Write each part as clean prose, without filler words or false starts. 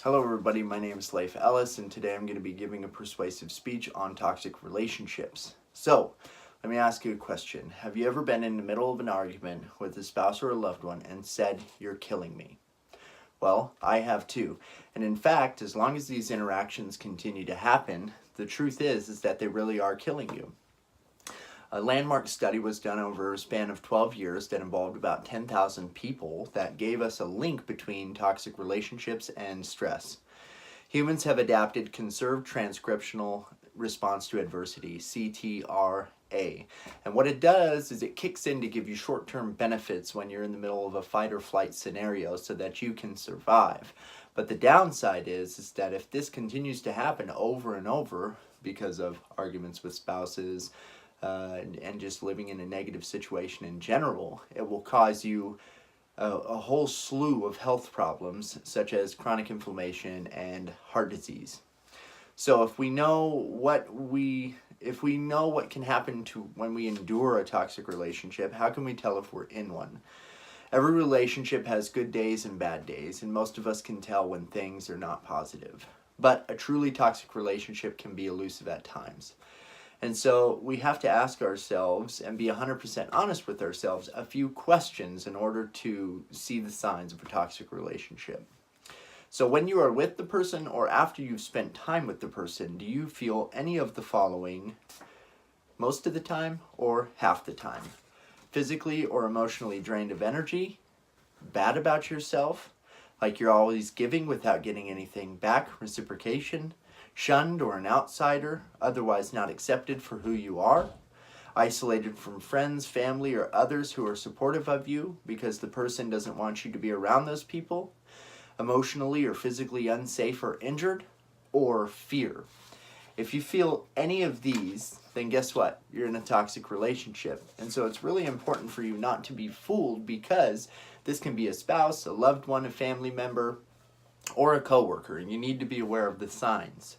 Hello everybody, my name is Leif Ellis and today I'm going to be giving a persuasive speech on toxic relationships. So, let me ask you a question. Have you ever been in the middle of an argument with a spouse or a loved one and said, "You're killing me"? Well, I have too. And in fact, as long as these interactions continue to happen, the truth is that they really are killing you. A landmark study was done over a span of 12 years that involved about 10,000 people that gave us a link between toxic relationships and stress. Humans have adapted conserved transcriptional response to adversity, CTRA. And what it does is it kicks in to give you short-term benefits when you're in the middle of a fight or flight scenario so that you can survive. But the downside is that if this continues to happen over and over because of arguments with spouses, and just living in a negative situation in general, it will cause you a whole slew of health problems such as chronic inflammation and heart disease. So if we know what can happen to when we endure a toxic relationship, how can we tell if we're in one? Every relationship has good days and bad days, and most of us can tell when things are not positive. But a truly toxic relationship can be elusive at times. And so we have to ask ourselves and be 100% honest with ourselves a few questions in order to see the signs of a toxic relationship. So when you are with the person or after you've spent time with the person, do you feel any of the following most of the time or half the time? Physically or emotionally drained of energy, bad about yourself, like you're always giving without getting anything back, reciprocation, shunned or an outsider, otherwise not accepted for who you are, isolated from friends, family, or others who are supportive of you because the person doesn't want you to be around those people, emotionally or physically unsafe or injured, or fear. If you feel any of these, then guess what? You're in a toxic relationship. And so it's really important for you not to be fooled because this can be a spouse, a loved one, a family member, or a coworker, and you need to be aware of the signs.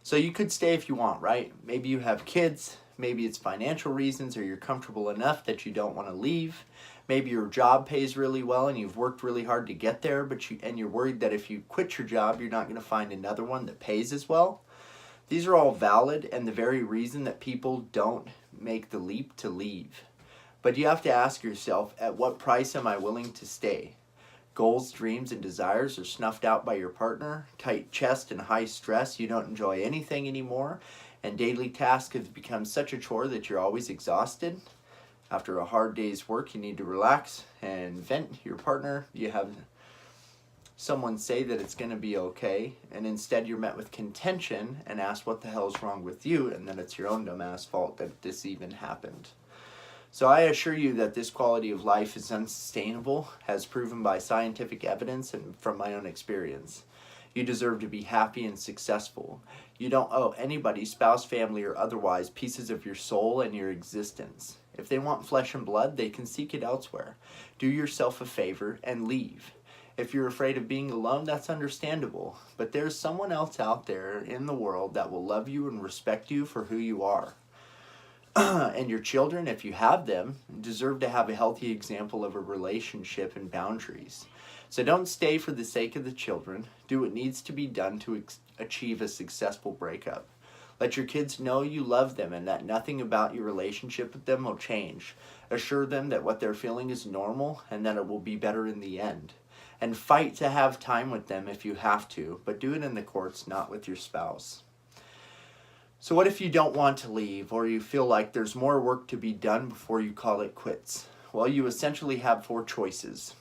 So you could stay if you want, right? Maybe you have kids, maybe it's financial reasons, or you're comfortable enough that you don't want to leave. Maybe your job pays really well and you've worked really hard to get there, but you're worried that if you quit your job, you're not going to find another one that pays as well. These are all valid and the very reason that people don't make the leap to leave. But you have to ask yourself, at what price am I willing to stay? Goals, dreams, and desires are snuffed out by your partner, tight chest and high stress, you don't enjoy anything anymore, and daily tasks have become such a chore that you're always exhausted. After a hard day's work, you need to relax and vent to your partner. You have someone say that it's going to be okay, and instead you're met with contention and asked what the hell's wrong with you, and then it's your own dumbass fault that this even happened. So I assure you that this quality of life is unsustainable, as proven by scientific evidence and from my own experience. You deserve to be happy and successful. You don't owe anybody, spouse, family, or otherwise, pieces of your soul and your existence. If they want flesh and blood, they can seek it elsewhere. Do yourself a favor and leave. If you're afraid of being alone, that's understandable. But there's someone else out there in the world that will love you and respect you for who you are. And your children, if you have them, deserve to have a healthy example of a relationship and boundaries. So don't stay for the sake of the children. Do what needs to be done to achieve a successful breakup. Let your kids know you love them and that nothing about your relationship with them will change. Assure them that what they're feeling is normal and that it will be better in the end. And fight to have time with them if you have to, but do it in the courts, not with your spouse. So what if you don't want to leave, or you feel like there's more work to be done before you call it quits? Well, you essentially have 4 choices.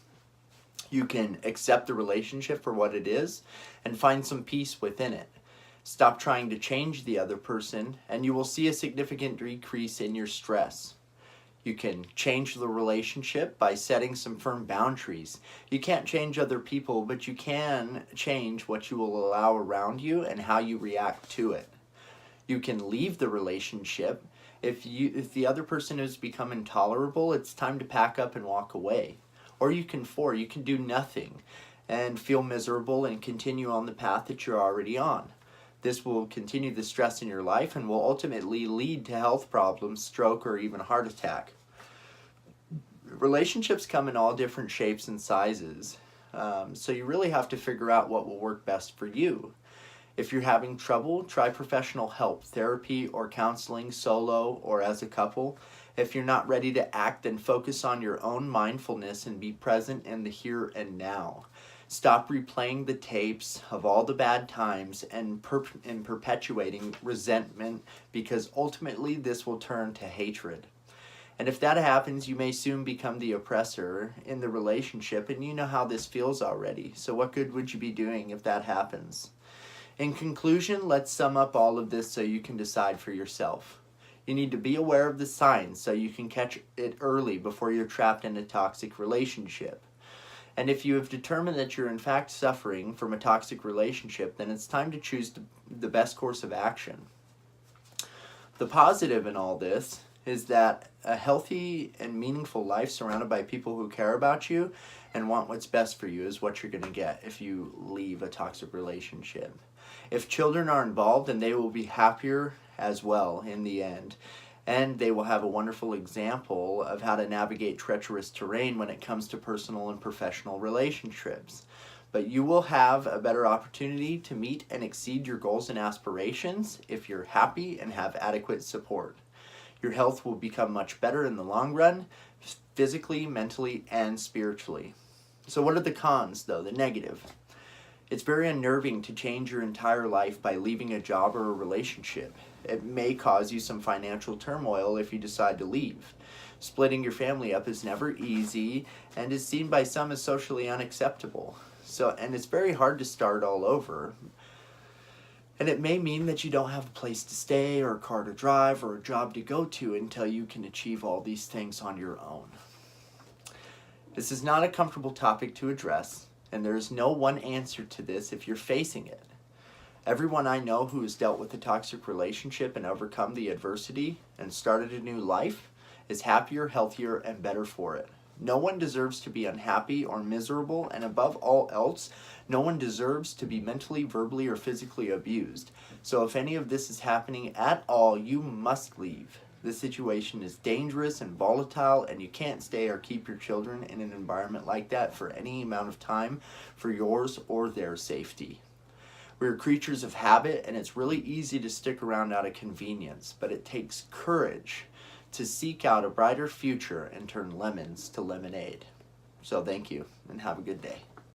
You can accept the relationship for what it is and find some peace within it. Stop trying to change the other person, and you will see a significant decrease in your stress. You can change the relationship by setting some firm boundaries. You can't change other people, but you can change what you will allow around you and how you react to it. You can leave the relationship. If the other person has become intolerable, it's time to pack up and walk away. Or you can do nothing and feel miserable and continue on the path that you're already on. This will continue the stress in your life and will ultimately lead to health problems, stroke, or even heart attack. Relationships come in all different shapes and sizes. So you really have to figure out what will work best for you. If you're having trouble, try professional help, therapy or counseling, solo or as a couple. If you're not ready to act, then focus on your own mindfulness and be present in the here and now. Stop replaying the tapes of all the bad times and perpetuating resentment, because ultimately this will turn to hatred. And if that happens, you may soon become the oppressor in the relationship, and you know how this feels already. So what good would you be doing if that happens? In conclusion, let's sum up all of this so you can decide for yourself. You need to be aware of the signs so you can catch it early before you're trapped in a toxic relationship. And if you have determined that you're in fact suffering from a toxic relationship, then it's time to choose the best course of action. The positive in all this is that a healthy and meaningful life surrounded by people who care about you and want what's best for you is what you're going to get if you leave a toxic relationship. If children are involved, then they will be happier as well in the end. And they will have a wonderful example of how to navigate treacherous terrain when it comes to personal and professional relationships. But you will have a better opportunity to meet and exceed your goals and aspirations if you're happy and have adequate support. Your health will become much better in the long run, physically, mentally, and spiritually. So what are the cons, though, the negative? It's very unnerving to change your entire life by leaving a job or a relationship. It may cause you some financial turmoil if you decide to leave. Splitting your family up is never easy and is seen by some as socially unacceptable. And it's very hard to start all over. And it may mean that you don't have a place to stay or a car to drive or a job to go to until you can achieve all these things on your own. This is not a comfortable topic to address, and there is no one answer to this if you're facing it. Everyone I know who has dealt with a toxic relationship and overcome the adversity and started a new life is happier, healthier, and better for it. No one deserves to be unhappy or miserable, and above all else, no one deserves to be mentally, verbally, or physically abused. So if any of this is happening at all, you must leave. This situation is dangerous and volatile, and you can't stay or keep your children in an environment like that for any amount of time for yours or their safety. We're creatures of habit, and it's really easy to stick around out of convenience, but it takes courage to seek out a brighter future and turn lemons to lemonade. So thank you, and have a good day.